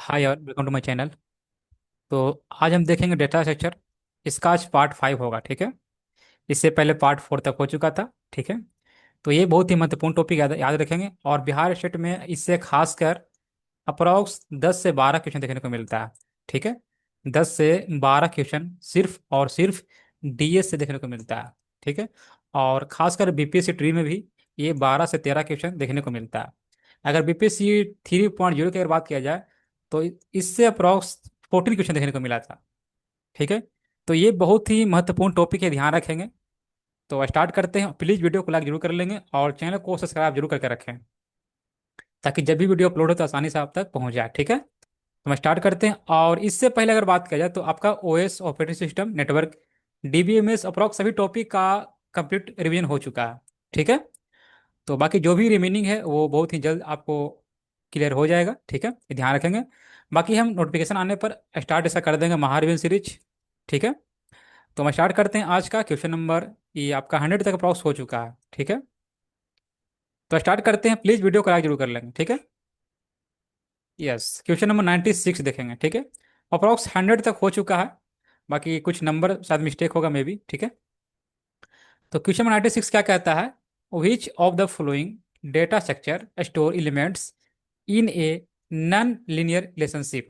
हाय और welcome to my channel. तो आज हम देखेंगे डेटा स्ट्रक्चर। इसका आज पार्ट 5 होगा, ठीक है। इससे पहले पार्ट 4 तक हो चुका था, ठीक है। तो ये बहुत ही महत्वपूर्ण टॉपिक याद याद रखेंगे, और बिहार स्टेट में इससे खासकर अप्रोक्स 10 से 12 क्वेश्चन देखने को मिलता है, ठीक है। 10 से 12 क्वेश्चन सिर्फ और सिर्फ डीएस से देखने को मिलता है, ठीक है। और खासकर बीपीएससी ट्री में भी ये 12 से 13 क्वेश्चन देखने को मिलता है। अगर बीपीएससी 3.0 की अगर बात किया जाए तो इससे अप्रोक्स 14 क्वेश्चन देखने को मिला था, ठीक है। तो ये बहुत ही महत्वपूर्ण टॉपिक है, ध्यान रखेंगे। तो स्टार्ट करते हैं। प्लीज़ वीडियो को लाइक जरूर कर लेंगे और चैनल को सब्सक्राइब जरूर करके रखें, ताकि जब भी वीडियो अपलोड हो तो आसानी से आप तक पहुंच जाए, ठीक है। तो हम स्टार्ट करते हैं। और इससे पहले अगर बात किया जाए तो आपका OS operating system network DBMS approx सभी टॉपिक का कंप्लीट रिवीजन हो चुका है, ठीक है। तो बाकी जो भी रिमेनिंग है वो बहुत ही जल्द आपको क्लियर हो जाएगा, ठीक है, ये ध्यान रखेंगे। बाकी हम नोटिफिकेशन आने पर स्टार्ट ऐसा कर देंगे महारिवीन सीरीज, ठीक है। तो हम स्टार्ट करते हैं आज का क्वेश्चन नंबर। ये आपका 100 तक अप्रॉक्स हो चुका है, ठीक है। तो स्टार्ट करते हैं। प्लीज़ वीडियो को लाइक जरूर कर लेंगे, ठीक है। यस, क्वेश्चन नंबर 96 देखेंगे, ठीक है। अप्रॉक्स 100 तक हो चुका है। बाकी कुछ नंबर शायद मिस्टेक होगा मे बी, ठीक है। तो क्वेश्चन नंबर 96 क्या कहता है? विच of the following data structure store elements in a non linear relationship?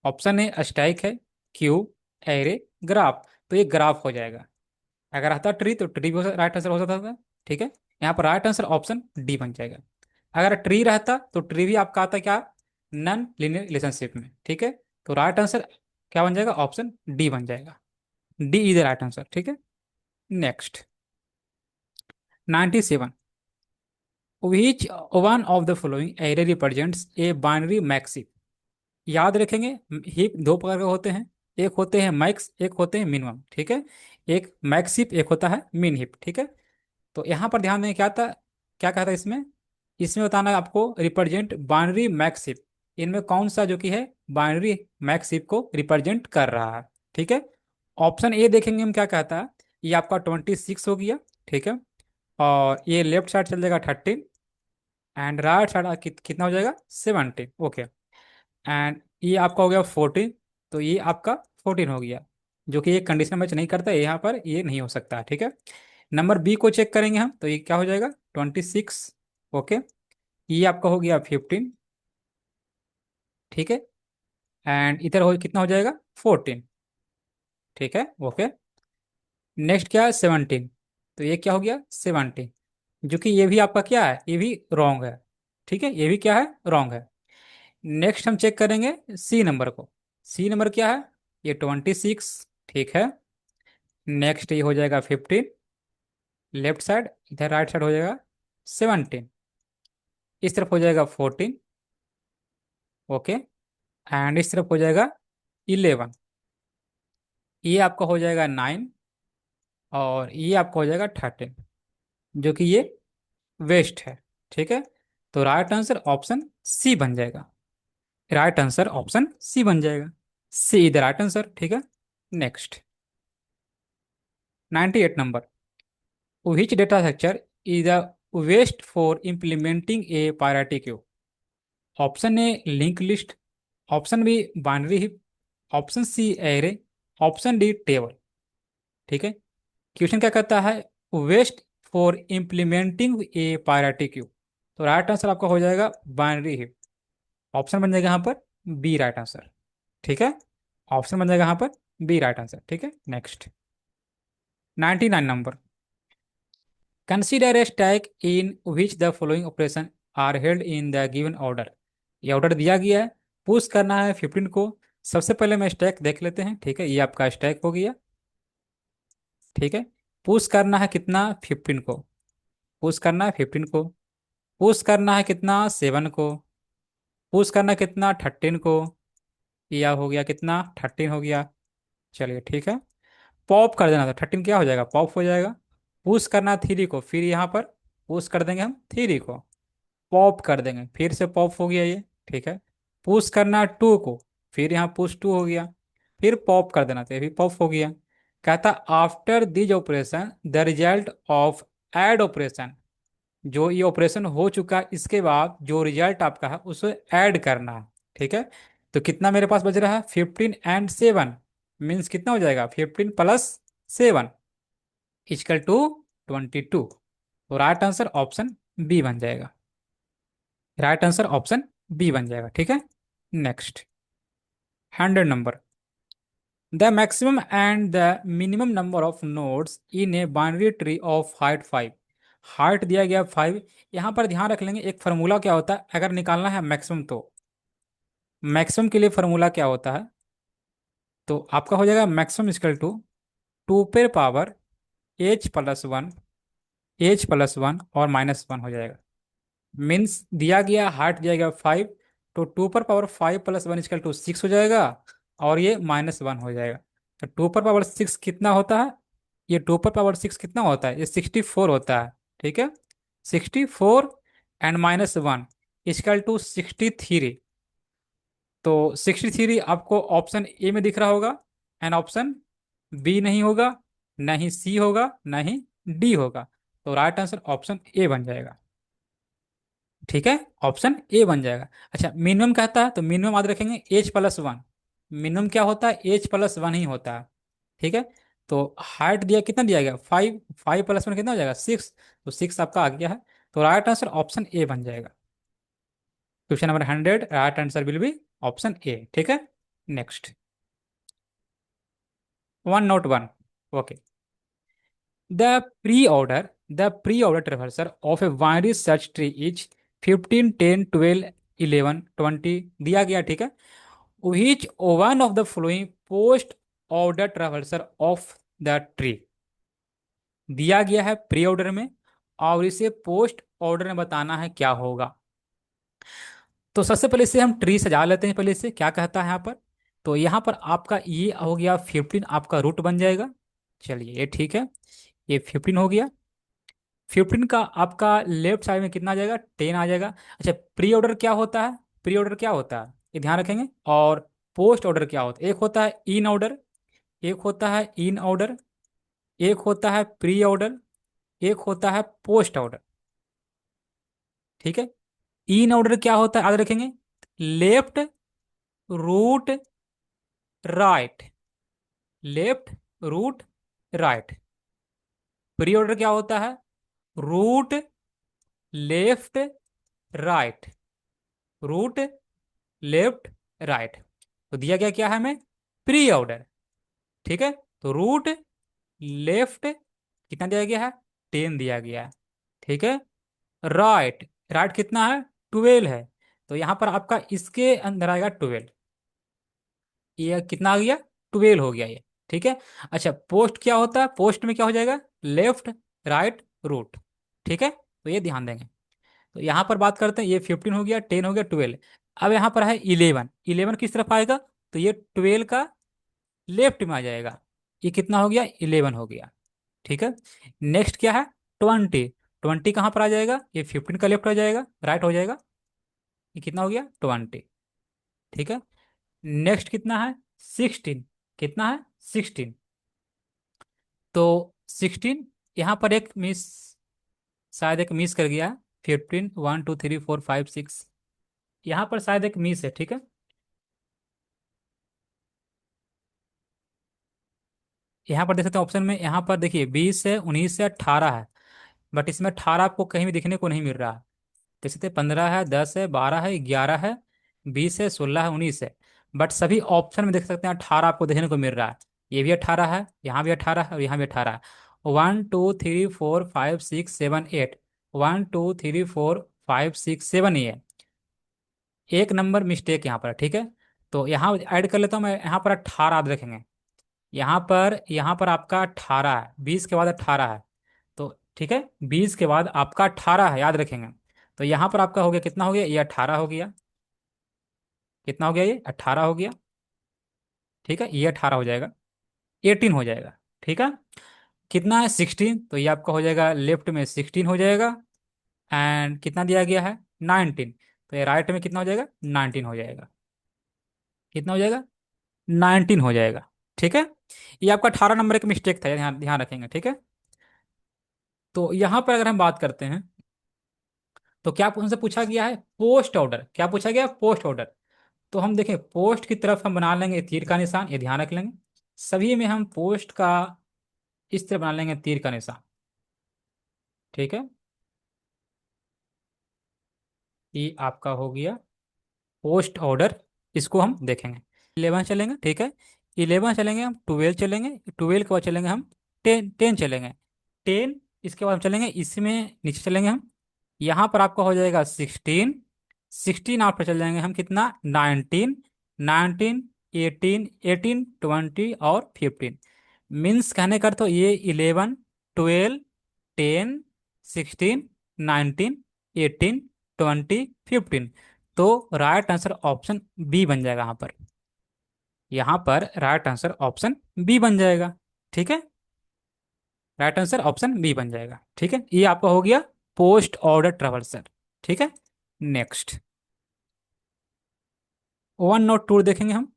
Option A stack है, क्यू, एरे, ग्राफ। तो ये ग्राफ हो जाएगा। अगर आता ट्री तो ट्री भी राइट आंसर हो सकता था, ठीक है। यहाँ पर राइट आंसर ऑप्शन डी बन जाएगा। अगर ट्री रहता तो ट्री भी आपका आता क्या? नॉन लीनियर रिलेशनशिप में, ठीक है। तो राइट आंसर क्या बन जाएगा? ऑप्शन डी बन जाएगा। D is the right answer, ठीक है। Next, 97, which one of the following array represents a binary maxim? याद रखेंगे, हीप दो प्रकार के होते हैं। एक होते हैं मैक्स, एक होते हैं मिनिमम, ठीक है। एक मैक्स हीप, एक होता है मिन हीप, ठीक है। तो यहाँ पर ध्यान दें, क्या था, क्या कहता है इसमें? इसमें बताना है आपको रिप्रेजेंट बाइनरी मैक्स हीप। इनमें कौन सा जो कि है बाइनरी मैक्स हीप को रिप्रेजेंट कर रहा है, ठीक है। ऑप्शन ए देखेंगे हम, क्या कहता है? ये आपका 26 हो गया, ठीक है। और ये लेफ्ट साइड चल जाएगा 13, एंड राइट साइड कितना हो जाएगा? 17, ओके। एंड ये आपका हो गया 14। तो ये आपका 14 हो गया, जो कि ये कंडीशन मैच नहीं करता है, यहाँ पर ये नहीं हो सकता, ठीक है। नंबर बी को चेक करेंगे हम, तो ये क्या हो जाएगा? 26, ओके। ये आपका हो गया 15, ठीक है। एंड इधर हो कितना हो जाएगा? 14, ठीक है, ओके। नेक्स्ट क्या है? 17। तो ये क्या हो गया? 17, जो कि ये भी आपका क्या है? ये भी रॉन्ग है, ठीक है। ये भी क्या है? रॉन्ग है। नेक्स्ट हम चेक करेंगे सी नंबर को। सी नंबर क्या है? ये 26, ठीक है। नेक्स्ट ये हो जाएगा 15 लेफ्ट साइड, इधर राइट साइड हो जाएगा 17, इस तरफ हो जाएगा 14, ओके। एंड इस तरफ हो जाएगा 11, ये आपका हो जाएगा 9, और ये आपका हो जाएगा 13, जो कि ये वेस्ट है, ठीक है। तो राइट आंसर ऑप्शन सी बन जाएगा। राइट आंसर ऑप्शन सी बन जाएगा। सी इज द राइट आंसर, ठीक है। Next, 98 number, which data structure is the best for implementing a priority queue? Option A link list, option B binary heap, option C array, option D table, ठीक है। Question क्या कहता है? Best for implementing a priority queue. तो right answer आपका हो जाएगा binary heap. Option बन जाएगा यहाँ पर बी राइट आंसर, ठीक है। ऑप्शन बन जाएगा यहाँ पर बी राइट आंसर, ठीक है। नेक्स्ट, 99 नंबर, consider a stack in which the following operation are held in the given order. ये ऑर्डर दिया गया है, पुश करना है 15 को। सबसे पहले मैं स्टैक देख लेते हैं, ठीक है। ये आपका स्टैक हो गया, ठीक है। पुश करना है कितना? 15 को। पुश करना है 15 को। पुश करना है कितना? 7 को। पुश करना है कितना? 13 को। या हो गया कितना? 13 हो गया। चलिए, ठीक है। पॉप कर देना था 13, क्या हो जाएगा? पॉप हो जाएगा। पुश करना 3 को, फिर यहाँ पर पुश कर देंगे हम 3 को, पॉप कर देंगे, फिर से पॉप हो गया ये, ठीक है। पुश करना 2 को, फिर यहाँ पुश 2 हो गया, फिर पॉप कर देना, तो ये भी पॉप हो गया। कहता after this operation the result of add operation, जो ये ऑपरेशन हो चुका इसके बाद जो रिजल्ट आपका है उसे ऐड करना है, ठीक है। तो कितना मेरे पास बच रहा है, 15 and 7, मीन्स कितना हो जाएगा, 15 + 7 = 22। तो राइट आंसर ऑप्शन बी बन जाएगा। राइट आंसर ऑप्शन बी बन जाएगा, ठीक है। Next, 100 number. The maximum and the minimum number of nodes in a binary tree of height 5। Height दिया गया 5। यहाँ पर ध्यान रख लेंगे, एक फार्मूला क्या होता है अगर निकालना है मैक्सिमम, तो मैक्सिमम के लिए फार्मूला क्या होता है, तो आपका हो जाएगा मैक्सिमम इक्वल टू 2 पे पावर h+1, h+1 और -1 हो जाएगा। मीन्स दिया गया हार्ट दिया गया 5, तो 2 पर पावर 5 + 1 = 6 हो जाएगा, और ये -1 हो जाएगा। तो 2 पर पावर 6 कितना होता है, ये 2 पर पावर 6 कितना होता है, ये 64 होता है, ठीक है। 64 एंड -1 = 63। तो 63 आपको ऑप्शन ए में दिख रहा होगा, एंड ऑप्शन बी नहीं होगा, ना ही सी होगा, ना ही डी होगा। तो राइट आंसर ऑप्शन ए बन जाएगा, ठीक है। ऑप्शन ए बन जाएगा। अच्छा, मिनिमम कहता है तो मिनिमम याद रखेंगे h+1। मिनिमम क्या होता है, h+1 ही होता है, ठीक है। तो हाइट दिया कितना दिया गया 5, 5 + 1 कितना हो जाएगा 6, तो 6 आपका आ गया है। तो राइट आंसर ऑप्शन ए बन जाएगा। Question number 100, right answer will be option A, ठीक है। Next, 101। Okay, the pre-order traversal of a binary search tree is 15, 10, 12, 11, 20 दिया गया, ठीक है। Which one of the following post order traversal of the tree दिया गया है प्री ऑर्डर में, और इसे पोस्ट ऑर्डर में बताना है क्या होगा। तो सबसे पहले से हम ट्री सजा लेते हैं, पहले से क्या कहता है यहाँ पर। तो यहाँ पर आपका ये हो गया 15, आपका रूट बन जाएगा। चलिए ये ठीक है, ये 15 हो गया। 15 का आपका लेफ्ट साइड में कितना आ जाएगा, 10 आ जाएगा। अच्छा, प्री ऑर्डर क्या होता है, प्री ऑर्डर क्या होता है ये ध्यान रखेंगे। और पोस्ट ऑर्डर क्या होता है, एक होता है इन ऑर्डर, एक होता है इन ऑर्डर, एक होता है प्री ऑर्डर, एक होता है पोस्ट ऑर्डर, ठीक है। इन ऑर्डर क्या होता है याद रखेंगे, left, root, right, left, root, right. Pre order क्या होता है, root, left, right, root, left, right. तो दिया गया क्या है हमें, प्री ऑर्डर, ठीक है। तो रूट, लेफ्ट कितना दिया गया है, 10 दिया गया है, ठीक है। राइट, राइट कितना है, 12 है। तो यहाँ पर आपका इसके अंदर आएगा 12, ये कितना आ गया, 12 हो गया ये, ठीक है। अच्छा, पोस्ट क्या होता है, पोस्ट में क्या हो जाएगा, लेफ्ट, राइट, रूट, ठीक है। तो ये ध्यान देंगे। तो यहाँ पर बात करते हैं, ये 15 हो गया, 10 हो गया, 12। अब यहाँ पर है 11, 11 किस तरफ आएगा, तो ये 12 का लेफ्ट में आ जाएगा, ये कितना हो गया, 11 हो गया, ठीक है। नेक्स्ट क्या है, 20, 20 कहाँ पर आ जाएगा, ये 15 का लेफ्ट हो जाएगा, राइट हो जाएगा, ये कितना हो गया, 20, ठीक है। नेक्स्ट कितना है, 16, कितना है, 16। तो 16, यहाँ पर एक मिस, शायद एक मिस कर गया, 15, 1 2 3 4 5 6, यहाँ पर शायद एक मिस है, ठीक है। यहाँ पर देख सकते हैं ऑप्शन में, यहाँ पर देखिए 20 है, 19 है, 18 है, बट इसमें 18 आपको कहीं भी दिखने को नहीं मिल रहा है। देख सकते हैं 15 है, 10 है, 12 है, 11 है, 20 है, 16 है, 19 है। बट सभी ऑप्शन में देख सकते हैं 18 आपको देखने को मिल रहा है। ये भी 18 है, यहाँ भी 18 है, और यहाँ भी 18 है। 1 2 3 4 5 6 7 8, 1 2 3 4 5 6 7 ये एक नंबर मिस्टेक यहाँ पर, ठीक है। तो यहाँ ऐड कर लेता हूँ मैं, यहाँ पर 18 आप देखेंगे, यहाँ पर आपका 18 है, 20 के बाद 18 है। तो ठीक है, 20 के बाद आपका 18 है, याद रखेंगे। तो यहाँ पर आपका हो गया, कितना हो गया, ये 18 हो गया, कितना हो गया, ये 18 हो गया, ठीक है। ये 18 हो जाएगा, 18 हो जाएगा, ठीक है। कितना है, 16, तो ये आपका हो जाएगा लेफ्ट में 16 हो जाएगा। एंड कितना दिया गया है, 19, तो ये राइट में कितना हो जाएगा, 19 हो जाएगा, कितना हो जाएगा, 19 हो जाएगा, ठीक है। ये आपका 18 नंबर का मिस्टेक था, ये ध्यान ध्यान रखेंगे, ठीक है। तो यहाँ पर अगर हम बात करते हैं, तो क्या उनसे पूछा गया है, पोस्ट ऑर्डर, क्या पूछा गया, पोस्ट ऑर्डर। तो हम देखें पोस्ट की तरफ हम बना लेंगे तीर का निशान, ये ध्यान रख लेंगे। सभी में हम पोस्ट का इस तरह बना लेंगे तीर का निशान। ठीक है, ये आपका हो गया पोस्ट ऑर्डर। इसको हम देखेंगे 11 चलेंगे, ठीक है। 11 चलेंगे, हम 12 चलेंगे, 12 के बाद चलेंगे हम 10 चलेंगे, 10 इसके बाद हम चलेंगे इसमें नीचे चलेंगे हम। यहाँ पर आपका हो जाएगा 16, 16 आप पर चल जाएंगे हम कितना 19, 19, 18, 18, 20 और 15। मीन्स कहने का तो ये 11, 12, 10, 16, 19, 18, 20, 15। तो राइट आंसर ऑप्शन बी बन जाएगा यहाँ पर। यहाँ पर राइट आंसर ऑप्शन बी बन जाएगा। ठीक है, राइट आंसर ऑप्शन बी बन जाएगा। ठीक है, ये आपका हो गया पोस्ट ऑर्डर ट्रेवल्सर। ठीक है, नेक्स्ट 1 और 2 देखेंगे हम।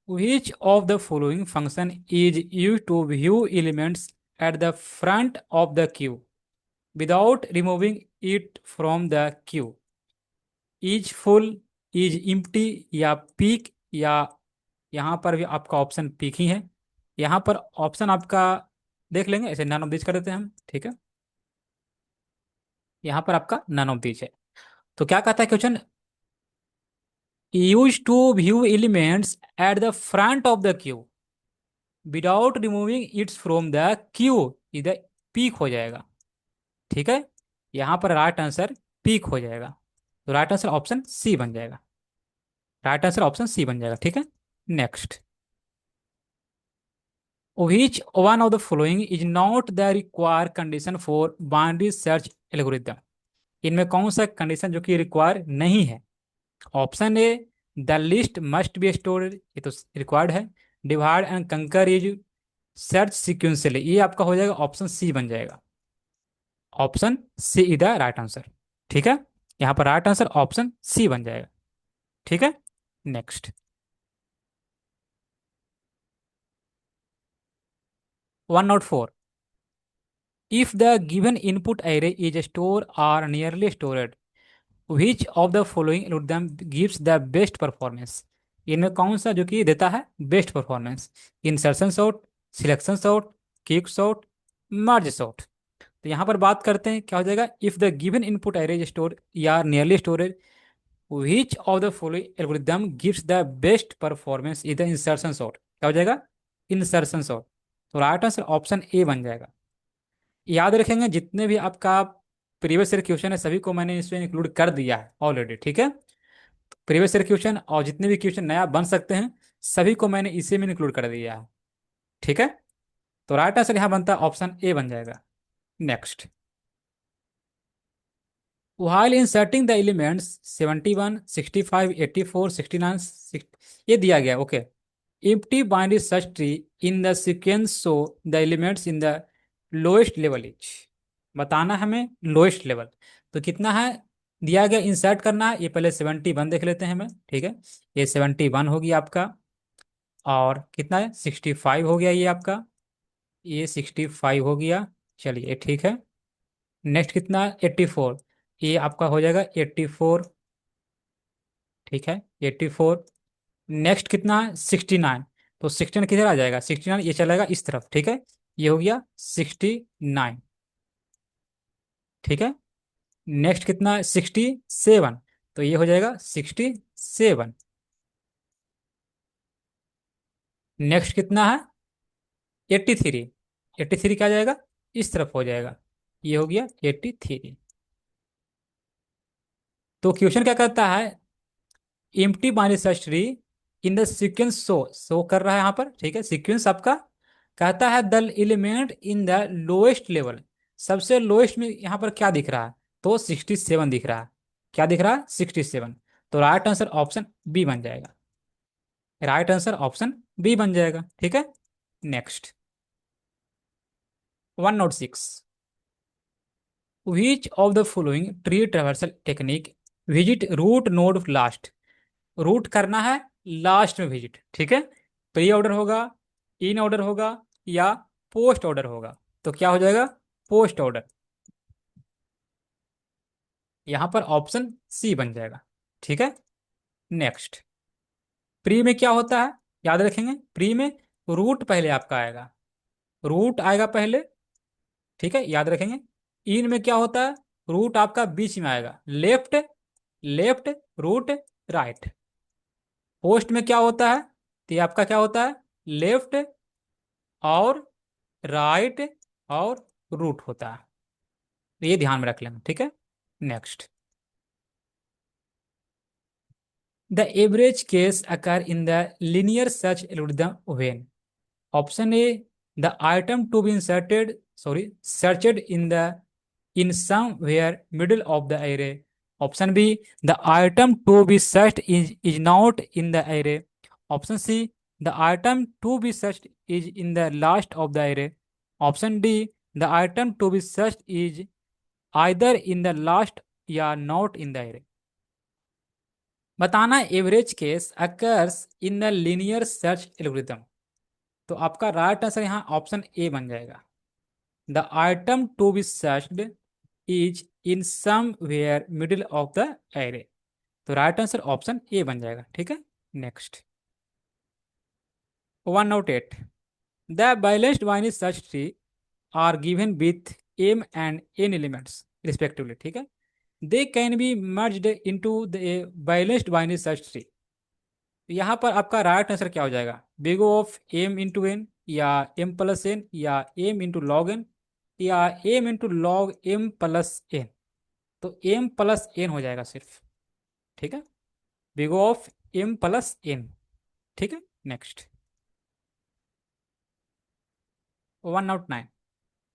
Which of the following function is use to view elements at the front of the queue without removing it from the queue? Is full, is empty, या पीक, या यहाँ पर भी आपका ऑप्शन पीक ही है। यहाँ पर ऑप्शन आपका देख लेंगे, ऐसे नन ऑफ दिस कर देते हैं हम। ठीक है, यहाँ पर आपका नन ऑफ दिस है। तो क्या कहता है question, use to view elements at the front of the queue without removing its from the queue, इधर पीक हो जाएगा। ठीक है, यहाँ पर राइट आंसर पीक हो जाएगा। तो राइट आंसर ऑप्शन सी बन जाएगा। राइट आंसर ऑप्शन सी बन जाएगा। ठीक है, next which one of the following is not the required condition for binary search algorithm? इनमें कौन सा कंडीशन जो कि रिक्वायर नहीं है? Option A, the list must be stored, ये तो रिक्वायर्ड है। Divide and conquer is search sequentially, ये आपका हो जाएगा ऑप्शन सी बन जाएगा। Option C is the right answer. ठीक है, यहाँ पर राइट आंसर ऑप्शन सी बन जाएगा। ठीक है, नेक्स्ट 1 और 4। If the given input array is stored or nearly stored, which of the following algorithm gives the best performance? इनमें कौन सा जो कि देता है best performance? Insertion sort, selection sort, quick sort, merge sort. तो यहाँ पर बात करते हैं क्या हो जाएगा, if the given input array is stored या nearly storage, which of the following algorithm gives the best performance is the insertion sort? क्या हो जाएगा, इंसर्शन सॉर्ट। तो राइट आंसर ऑप्शन ए बन जाएगा। याद रखेंगे जितने भी आपका प्रीवियस ईयर क्वेश्चन है सभी को मैंने इसमें इंक्लूड कर दिया है ऑलरेडी। ठीक है, प्रीवियस ईयर क्वेश्चन और जितने भी क्वेश्चन नया बन सकते हैं सभी को मैंने इसी में इंक्लूड कर दिया है। ठीक है, तो राइट आंसर यहाँ बनता है ऑप्शन ए बन जाएगा। Next while inserting the elements 71, 65, 84, 69, 60, ये दिया गया okay. empty binary search tree in the sequence so the elements in the lowest level is, बताना हमें लोएस्ट लेवल। तो कितना है दिया गया, इंसर्ट करना है। ये पहले 71 देख लेते हैं हमें। ठीक है, ये 71 हो गया आपका। और कितना है 65 हो गया ये आपका, ये 65 हो गया। चलिए ठीक है, नेक्स्ट कितना 84, ये आपका हो जाएगा 84। ठीक है, 84। नेक्स्ट कितना 69, तो 69 किधर आ जाएगा, 69 ये चलेगा इस तरफ। ठीक है, ये हो गया 69। ठीक है, नेक्स्ट कितना 67, तो ये हो जाएगा 67। नेक्स्ट कितना है 83, 83 क्या आ जाएगा इस तरफ हो जाएगा, ये हो गया 83। तो क्वेश्चन क्या कहता है, empty binary search tree in the sequence show कर रहा है यहाँ पर। ठीक है, सीक्वेंस आपका कहता है the element in the lowest level, सबसे लोएस्ट में यहाँ पर क्या दिख रहा है, तो 67 दिख रहा है। क्या दिख रहा है 67। तो राइट आंसर ऑप्शन बी बन जाएगा। राइट आंसर ऑप्शन बी बन जाएगा। ठीक है, नेक्स्ट 1 और 6। Which of the following tree traversal technique visit root node last? Root करना है लास्ट में विजिट। ठीक है, प्री ऑर्डर होगा, इन ऑर्डर होगा, या पोस्ट ऑर्डर होगा। तो क्या हो जाएगा पोस्ट ऑर्डर। यहां पर ऑप्शन सी बन जाएगा। ठीक है, नेक्स्ट प्री में क्या होता है, याद रखेंगे, प्री में रूट पहले आपका आएगा, रूट आएगा पहले, ठीक है, याद रखेंगे। इन में क्या होता है, रूट आपका बीच में आएगा, left, left, root, right. Post में क्या होता है, तो ये आपका क्या होता है, लेफ्ट और राइट और रूट होता है। तो ये ध्यान में रख लेना, ठीक है। Next, the average case occur in the linear search algorithm when option A, the item to be inserted, sorry, searched in somewhere middle of the array. Option B, the item to be searched is not in the array. Option C, the item to be searched is in the last of the array. Option D, the item to be searched is either in the last या not in the array. बताना average case occurs in the linear search algorithm. तो आपका right answer यहाँ option A बन जाएगा, the item to be searched is in somewhere middle of the array. तो right answer option A बन जाएगा, ठीक है। Next, 108, the balanced binary search tree are given with m and n elements respectively, ठीक है। They can be merged into the balanced binary search tree. यहाँ पर आपका राइट आंसर क्या हो जाएगा, big of M into N, या M plus N, या एम इंटू लॉग एन, या M into log M plus N. तो एम प्लस एन हो जाएगा सिर्फ, ठीक है, big of M plus N, ठीक है। Next, 109,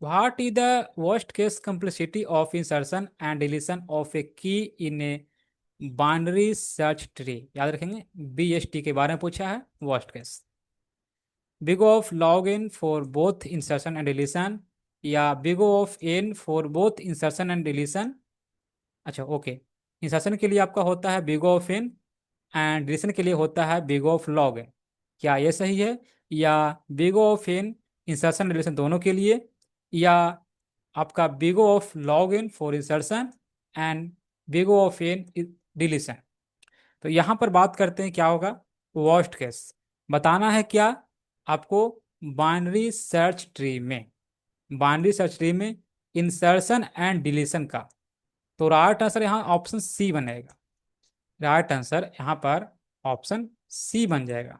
what is the worst case complexity of insertion and deletion of a key in a binary search tree. याद रखेंगे, बी एस टी के बारे में पूछा है, worst case. big of log n for both insertion and deletion, या big of n for both insertion and deletion। अच्छा, okay, insertion के लिए आपका होता है big of n and deletion के लिए होता है बिग ऑफ लॉग एन। क्या ये सही है, या big of n insertion deletion दोनों के लिए, या आपका big of log n for insertion and big of n deletion. तो यहाँ पर बात करते हैं क्या होगा, वर्स्ट केस बताना है क्या आपको, बाइनरी सर्च ट्री में, बाइनरी सर्च ट्री में इंसर्शन एंड डिलीशन का। तो राइट आंसर यहाँ ऑप्शन सी बनेगा, राइट आंसर यहाँ पर ऑप्शन सी बन जाएगा,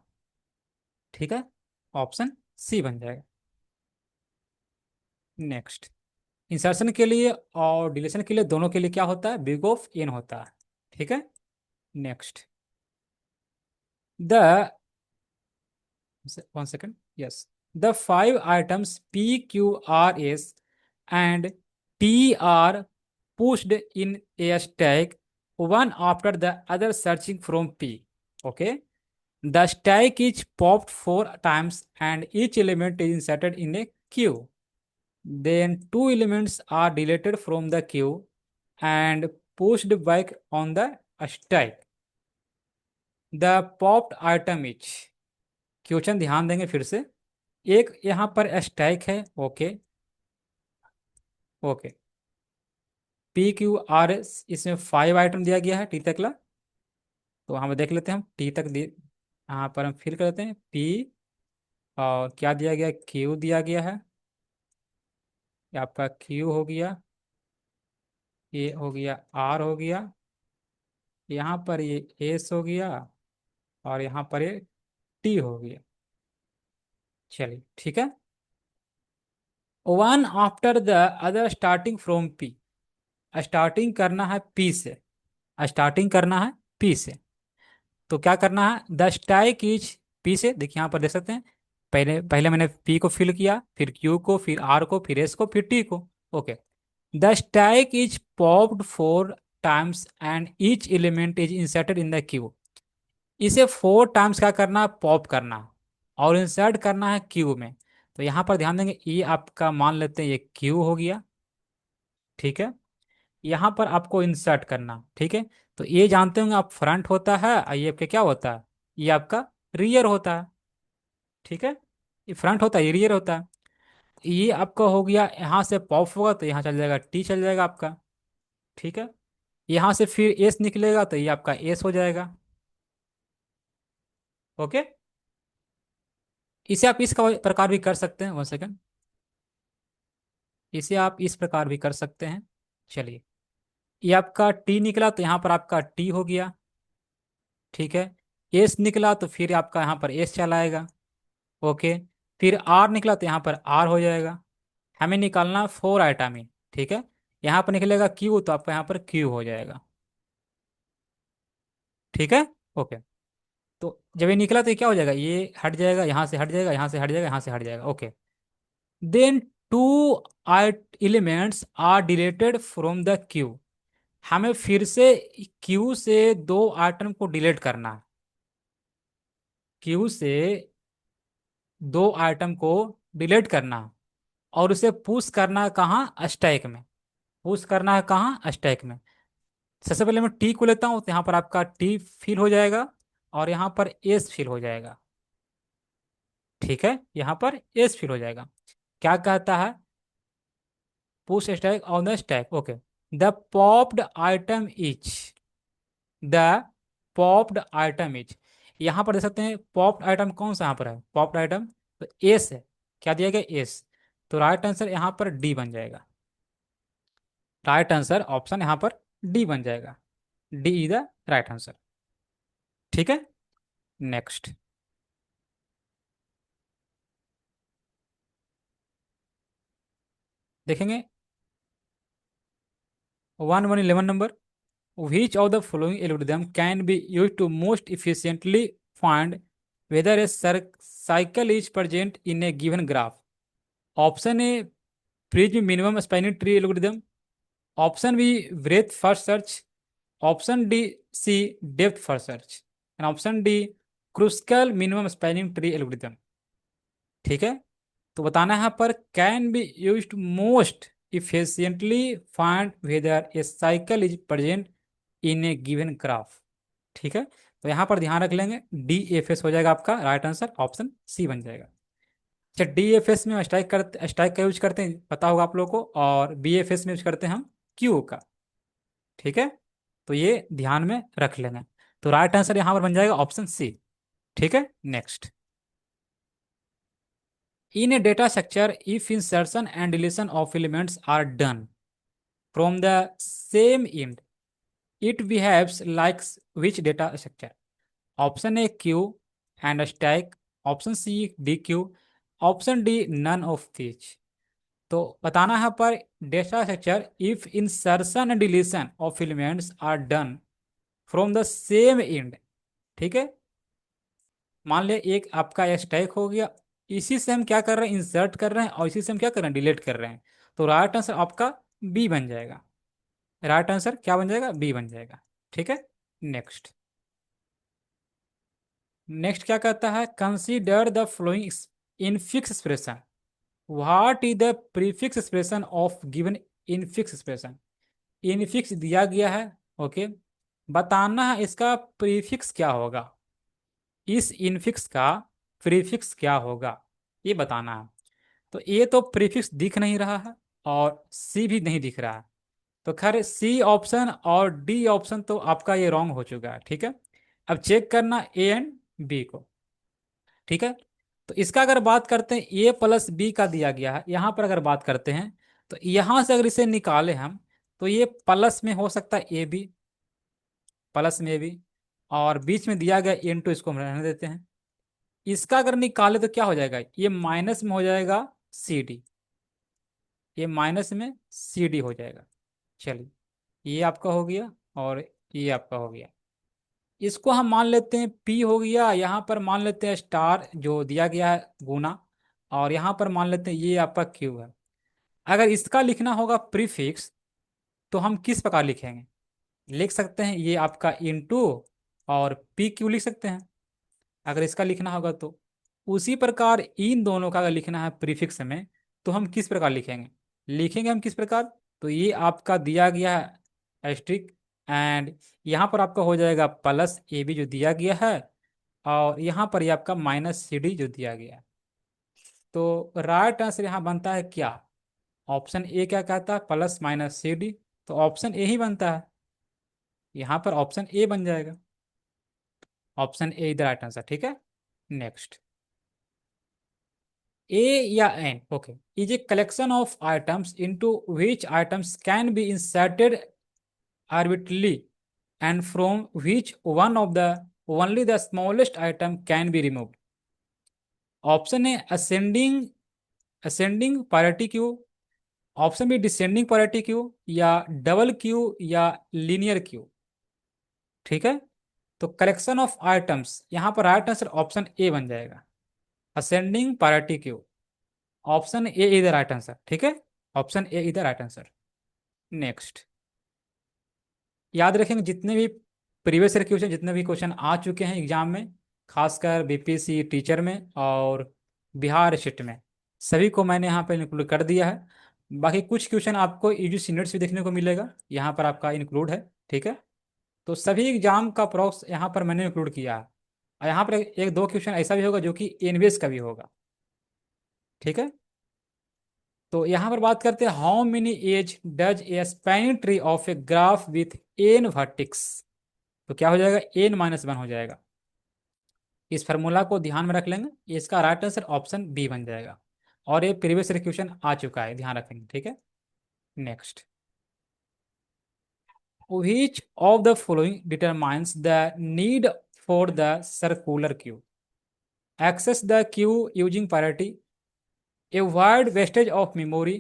ठीक है, ऑप्शन सी बन जाएगा। नेक्स्ट, इंसर्शन के लिए और डिलीशन के लिए दोनों के लिए क्या होता है, बिग ऑफ एन होता है, ठीक है। Next, the 1 second, yes, the five items p q r s and t are pushed in a stack one after the other searching from p, okay. The stack is popped 4 times and each element is inserted in a queue. Then two elements are deleted from the queue and pushed back on the stack. The popped item is, question ध्यान देंगे फिर से, एक यहाँ पर stack है, okay, okay, P Q R S, इसमें 5 item दिया गया है टी तक ला। तो हम देख लेते हैं, हम टी तक दिए, यहाँ पर हम फिल कर देते हैं पी, और क्या दिया गया, क्यू दिया गया है, ये आपका क्यू हो गया, ये हो गया आर हो गया, यहाँ पर ये एस हो गया, और यहाँ पर ये टी हो गया। चलिए, ठीक है, one after the other starting from P, starting करना है पी से, स्टार्टिंग करना है पी से। तो क्या करना है, द स्टैक इज पी से, देखिए यहाँ पर देख सकते हैं, पहले पहले मैंने पी को फिल किया, फिर क्यू को, फिर आर को, फिर एस को, फिर टी को, okay. The stack is popped 4 times and each element is inserted in the Q. इसे 4 टाइम्स क्या करना है, पॉप करना और इंसर्ट करना है क्यू में। तो यहाँ पर ध्यान देंगे, ये आपका मान लेते हैं ये क्यू हो गया, ठीक है। यहाँ पर आपको इंसर्ट करना, ठीक है। तो ये जानते होंगे आप, फ्रंट होता है और ये आपके क्या होता है, ये आपका रियर होता है, ठीक है। ये फ्रंट होता है, ये रियर होता है। ये आपका हो गया, यहाँ से पॉप होगा तो यहाँ चल जाएगा टी, चल जाएगा आपका, ठीक है। यहाँ से फिर एस निकलेगा तो ये आपका एस हो जाएगा, ओके। इसे आप इस प्रकार भी कर सकते हैं, 1 सेकेंड। इसे आप इस प्रकार भी कर सकते हैं। चलिए, ये आपका टी निकला तो यहाँ पर आपका टी हो गया। ठीक है। एस निकला तो फिर आपका यहाँ पर एस चला आएगा। ओके। फिर आर निकला तो यहाँ पर आर हो जाएगा। हमें निकालना 4 आइटम ही। ठीक है। यहाँ पर निकलेगा क्यू तो आपका यहाँ पर क्यू हो जाएगा। ठीक है। ओके। तो जब ये निकला तो ये क्या हो जाएगा, ये हट जाएगा, यहाँ से हट जाएगा, यहाँ से हट जाएगा, यहाँ से हट जाएगा। Okay. Then two elements are deleted from the queue. हमें फिर से क्यू से 2 आइटम को डिलीट करना है। क्यू से 2 आइटम को डिलीट करना है और उसे पुश करना है कहाँ, स्टैक में। पुश करना है कहाँ, स्टैक में। सबसे पहले मैं टी को लेता हूँ तो यहाँ पर आपका टी फिल हो जाएगा और यहाँ पर एस फिल हो जाएगा। ठीक है। यहाँ पर एस फिल हो जाएगा। क्या कहता है, push stack on the stack. Okay. The popped item is, the popped item is, यहाँ पर देख सकते हैं पॉप्ड आइटम कौन सा यहाँ पर है, पॉप्ड आइटम तो एस है। क्या दिया गया, एस। तो राइट आंसर यहाँ पर डी बन जाएगा। राइट आंसर ऑप्शन यहाँ पर डी बन जाएगा। D is the right answer. ठीक है। नेक्स्ट देखेंगे 1111 number. Which of the following algorithm can be used to most efficiently find whether a cycle is present in a given graph? Option A, Prism minimum spanning tree algorithm. Option B, breadth first search. Option D, C, depth first search. And option D, Kruskal minimum spanning tree algorithm. ठीक है। तो बताना है यहाँ पर can be used most efficiently find weather A cycle is present in A given graph. ठीक है। तो यहाँ पर ध्यान रख लेंगे, डी एफ एस हो जाएगा आपका राइट आंसर, ऑप्शन सी बन जाएगा। अच्छा, डी एफ एस में स्ट्राइक का यूज करते हैं, पता होगा आप लोगों को, और बी एफ एस में यूज करते हैं हम क्यू का। ठीक है। तो ये ध्यान में रख लेंगे। तो राइट आंसर यहाँ पर बन जाएगा ऑप्शन सी। ठीक है। Next, in a data structure, if insertion and deletion of elements are done from the same end, it behaves like which data structure? Option A, queue and a stack. Option C, DQ. Option D, none of these. तो बताना है पर data structure if insertion and deletion of elements are done from the same end. ठीक है। मान लिया एक आपका स्टैक हो गया, इसी से हम क्या कर रहे हैं, इंसर्ट कर रहे हैं, और इसी से हम क्या कर रहे हैं, डिलीट कर रहे हैं। तो राइट आंसर आपका बी बन जाएगा। राइट आंसर क्या बन जाएगा, बी बन जाएगा। ठीक है। नेक्स्ट, नेक्स्ट क्या कहता है, consider the flowing infix expression. What is the prefix expression of given infix expression. Infix दिया गया है। ओके। बताना है इसका प्रीफिक्स क्या होगा, इस इनफिक्स का प्रीफिक्स क्या होगा, ये बताना है। तो ये तो प्रीफिक्स दिख नहीं रहा है और सी भी नहीं दिख रहा है। तो खैर सी ऑप्शन और डी ऑप्शन तो आपका ये रॉन्ग हो चुका है। ठीक है। अब चेक करना ए एंड बी को। ठीक है। तो इसका अगर बात करते हैं, ए प्लस बी का दिया गया है, यहाँ पर अगर बात करते हैं तो यहाँ से अगर इसे निकाले हम तो ये प्लस में हो सकता है ए बी, प्लस में भी, और बीच में दिया गया एन टू, इसको हम रहने देते हैं। इसका अगर निकाले तो क्या हो जाएगा, ये माइनस में हो जाएगा सी डी, ये माइनस में सी डी हो जाएगा। चलिए, ये आपका हो गया और ये आपका हो गया। इसको हम मान लेते हैं पी हो गया, यहाँ पर मान लेते हैं स्टार जो दिया गया है गुना, और यहाँ पर मान लेते हैं ये आपका क्यू है। अगर इसका लिखना होगा प्रीफिक्स तो हम किस प्रकार लिखेंगे, लिख सकते हैं ये आपका इनटू और पी क्यू लिख सकते हैं, अगर इसका लिखना होगा तो। उसी प्रकार इन दोनों का अगर लिखना है प्रीफिक्स में तो हम किस प्रकार लिखेंगे, लिखेंगे हम किस प्रकार, तो ये आपका दिया गया है एस्ट्रिक, एंड यहाँ पर आपका हो जाएगा प्लस ए बी जो दिया गया है, और यहाँ पर ये आपका माइनस सी डी जो दिया गया है। तो राइट आंसर यहाँ बनता है क्या, ऑप्शन ए क्या कहता है, प्लस माइनस सी डी। तो ऑप्शन ए ही बनता है, यहाँ पर ऑप्शन ए बन जाएगा। ऑप्शन ए इधर राइट आंसर। ठीक है। नेक्स्ट, ए या an, okay, is a collection of items into which items can be inserted arbitrarily and from which one of the only the smallest item can be removed. Option A ascending priority queue, option B descending priority queue, या double queue, या linear queue. ठीक है, तो collection of items, यहां पर right answer option A बन जाएगा, ascending priority queue. Option A इधर राइट आंसर, ठीक है, ऑप्शन ए इधर राइट आंसर। नेक्स्ट, याद रखेंगे जितने भी प्रीवियस ईयर क्वेश्चन, जितने भी क्वेश्चन आ चुके हैं एग्जाम में, खासकर बीपीएससी टीचर में और बिहार शिट में, सभी को मैंने यहाँ पर इंक्लूड कर दिया है। बाकी कुछ क्वेश्चन आपको यूजीसी नेट्स भी देखने को मिलेगा, यहाँ पर आपका इंक्लूड है। ठीक है, तो सभी एग्जाम का प्रॉक्स यहाँ पर मैंने इंक्लूड किया है। और यहाँ पर एक दो क्वेश्चन ऐसा भी होगा जो कि एनवीएस का भी होगा। ठीक है, तो यहाँ पर बात करते हैं, how many edge does a spanning tree of a graph with n vertex. तो क्या हो जाएगा, एन माइनस वन हो जाएगा। इस फार्मूला को ध्यान में रख लेंगे, इसका राइट आंसर ऑप्शन बी बन जाएगा। और ये प्रीवियस क्वेश्चन आ चुका है, ध्यान रखेंगे। ठीक है, next, which of the following determines the need for the circular queue? Access the queue using priority, avoid wastage of memory,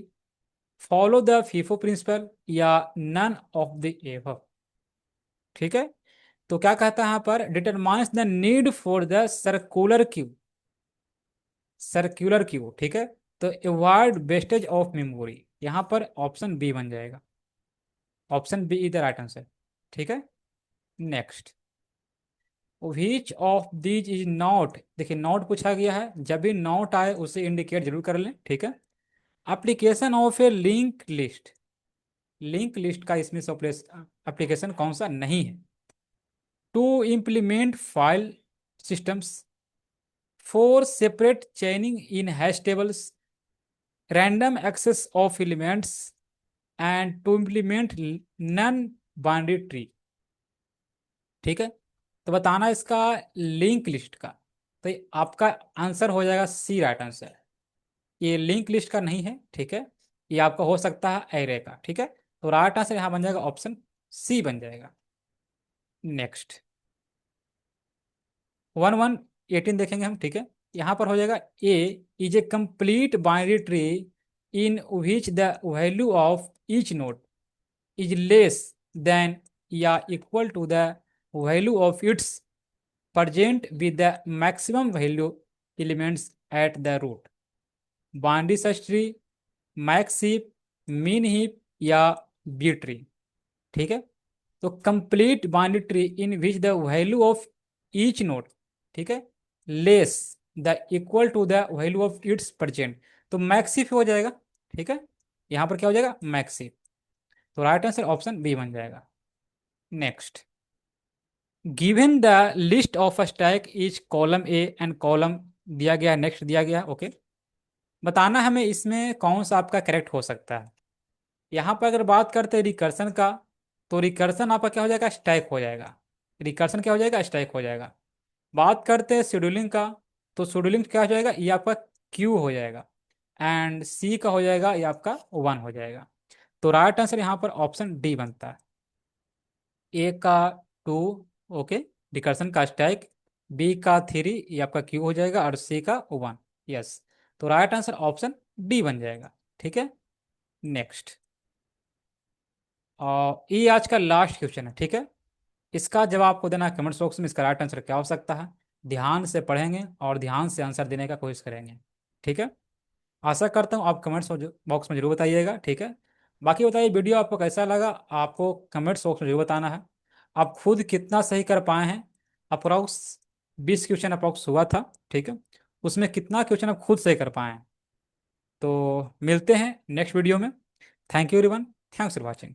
follow the FIFO principle, या none of the above। ठीक है, तो क्या कहता है यहाँ पर, determines the need for the circular queue, circular queue. ठीक है, तो अवॉइड वेस्टेज ऑफ मेमोरी, यहाँ पर ऑप्शन बी बन जाएगा, option B is the right answer. ठीक है, next, which of these is not, देखिए नॉट पूछा गया है, जब भी नॉट आए उसे इंडिकेट जरूर कर लें। ठीक है, application of a link list, link list का इसमें एप्लीकेशन कौन सा नहीं है। To implement file systems, for separate chaining in hash tables, random access of elements, and to implement non binary tree. ठीक है, तो बताना इसका लिंक लिस्ट का, तो ये आपका आंसर हो जाएगा सी राइट आंसर। ये लिंक लिस्ट का नहीं है। ठीक है, ये आपका हो सकता है एरे का। ठीक है, तो राइट आंसर यहाँ बन जाएगा ऑप्शन सी बन जाएगा। नेक्स्ट, 1118 देखेंगे हम। ठीक है, यहाँ पर हो जाएगा, A is a complete binary tree in which the value of each node is less than या equal to the value of its present with the maximum value elements at the root। Binary search tree, max heap, min heap, या B tree. ठीक है, तो complete binary tree in which the value of each node, ठीक है, less the equal to the value of its present, तो max heap हो जाएगा। ठीक है, यहाँ पर क्या हो जाएगा, मैक्स हीप, तो राइट आंसर ऑप्शन बी बन जाएगा। Next, given the list of stack is column A and column दिया गया, नेक्स्ट दिया गया। ओके, बताना हमें इसमें कौन सा आपका करेक्ट हो सकता है। यहाँ पर अगर बात करते हैं रिकर्सन का, तो रिकर्सन आपका क्या हो जाएगा, स्टैक हो जाएगा। रिकर्सन क्या हो जाएगा, स्टैक हो जाएगा। बात करते हैं शेड्यूलिंग का, तो शेड्यूलिंग क्या हो जाएगा, ये आपका क्यू हो जाएगा। एंड सी का हो जाएगा, ये आपका वन हो जाएगा। तो राइट आंसर यहाँ पर ऑप्शन डी बनता है। ए का टू, ओके, रिकर्सन का स्टैक, बी का थ्री, ये आपका क्यू हो जाएगा, और सी का वन। यस, तो राइट आंसर ऑप्शन डी बन जाएगा। ठीक है, नेक्स्ट, और ये आज का लास्ट क्वेश्चन है। ठीक है, इसका जवाब आपको देना है कमेंट बॉक्स में, इसका राइट आंसर क्या हो सकता है। ध्यान से पढ़ेंगे और ध्यान से आंसर देने का कोशिश करेंगे। ठीक है, आशा करता हूँ आप कमेंट्स बॉक्स में जरूर बताइएगा। ठीक है, बाकी बताइए वीडियो आपको कैसा लगा, आपको कमेंट्स बॉक्स में जरूर बताना है। आप खुद कितना सही कर पाए हैं, अप्रोक्स 20 क्वेश्चन अप्रोक्स हुआ था। ठीक है, उसमें कितना क्वेश्चन आप खुद सही कर पाए हैं। तो मिलते हैं नेक्स्ट वीडियो में। Thank you everyone, thanks for watching.